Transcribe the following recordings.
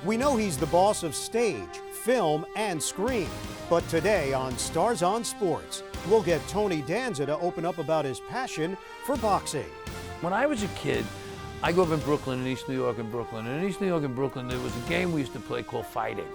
We know he's the boss of stage, film, and screen. But today on Stars on Sports, we'll get Tony Danza to open up about his passion for boxing. When I was a kid, I grew up in Brooklyn, in East New York and Brooklyn. And in East New York and Brooklyn, there was a game we used to play called fighting.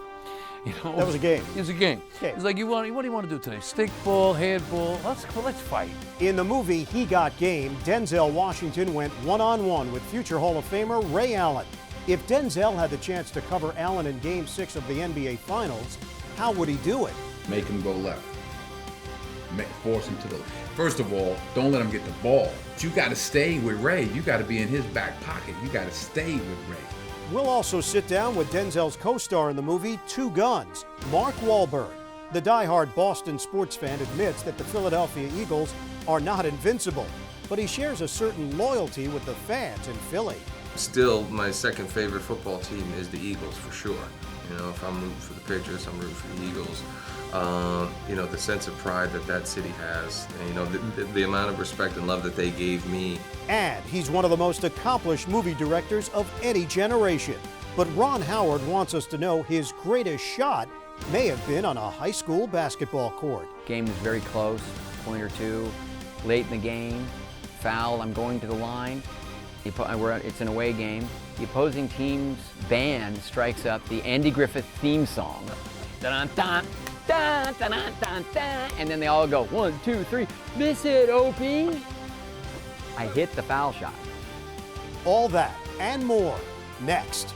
You know, That was a game? It was a game. Okay. It's like, what do you want to do today? Stickball, handball? Let's fight. In the movie He Got Game, Denzel Washington went one-on-one with future Hall of Famer Ray Allen. If Denzel had the chance to cover Allen in Game 6 of the NBA Finals, how would he do it? Make him go left. Force him to the left. First of all, don't let him get the ball. But you got to stay with Ray. You got to be in his back pocket. You got to stay with Ray. We'll also sit down with Denzel's co-star in the movie Two Guns, Mark Wahlberg. The diehard Boston sports fan admits that the Philadelphia Eagles are not invincible, but he shares a certain loyalty with the fans in Philly. Still, my second favorite football team is the Eagles, for sure. You know, if I'm rooting for the Patriots, I'm rooting for the Eagles. You know, the sense of pride that city has, and, you know, the amount of respect and love that they gave me. And he's one of the most accomplished movie directors of any generation. But Ron Howard wants us to know his greatest shot may have been on a high school basketball court. Game was very close, point or two, late in the game, foul, I'm going to the line. It's an away game. The opposing team's band strikes up the Andy Griffith theme song. Dun-dun-dun, dun-dun-dun-dun-dun, and then they all go, 1, 2, 3, miss it, Opie. I hit the foul shot. All that and more next.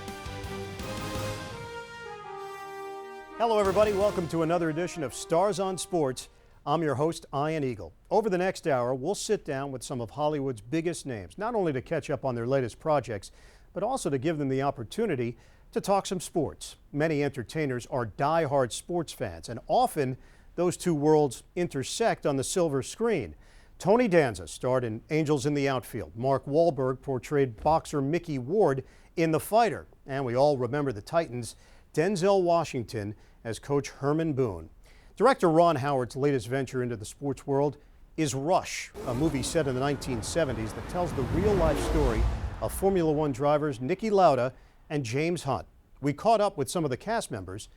Hello, everybody. Welcome to another edition of Stars on Sports. I'm your host, Ian Eagle. Over the next hour, we'll sit down with some of Hollywood's biggest names, not only to catch up on their latest projects, but also to give them the opportunity to talk some sports. Many entertainers are die-hard sports fans, and often those two worlds intersect on the silver screen. Tony Danza starred in Angels in the Outfield. Mark Wahlberg portrayed boxer Mickey Ward in The Fighter. And we all remember the Titans' Denzel Washington as Coach Herman Boone. Director Ron Howard's latest venture into the sports world is Rush, a movie set in the 1970s that tells the real-life story of Formula One drivers Niki Lauda and James Hunt. We caught up with some of the cast members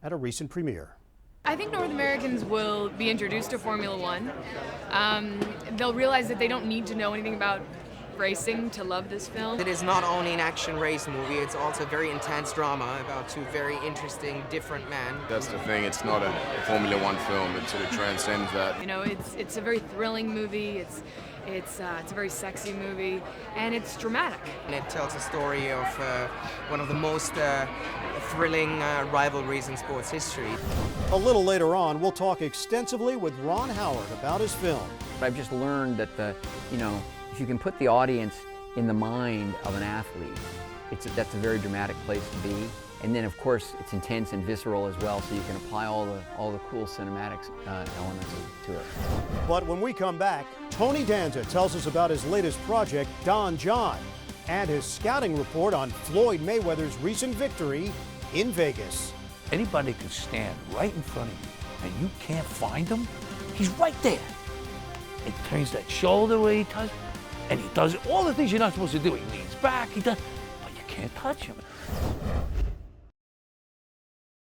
at a recent premiere. I think North Americans will be introduced to Formula One. They'll realize that they don't need to know anything about racing to love this film. It is not only an action race movie, it's also a very intense drama about two very interesting, different men. That's the thing, it's not a Formula One film, it sort of transcends that. You know, it's a very thrilling movie, it's a very sexy movie, and it's dramatic. And it tells a story of one of the most thrilling rivalries in sports history. A little later on, we'll talk extensively with Ron Howard about his film. I've just learned that if you can put the audience in the mind of an athlete, that's a very dramatic place to be. And then, of course, it's intense and visceral as well, so you can apply all the cool cinematics elements to it. But when we come back, Tony Danza tells us about his latest project, Don John, and his scouting report on Floyd Mayweather's recent victory in Vegas. Anybody could stand right in front of you, and you can't find him. He's right there. He turns that shoulder where he does, and he does all the things you're not supposed to do. He leans back, he does, but you can't touch him.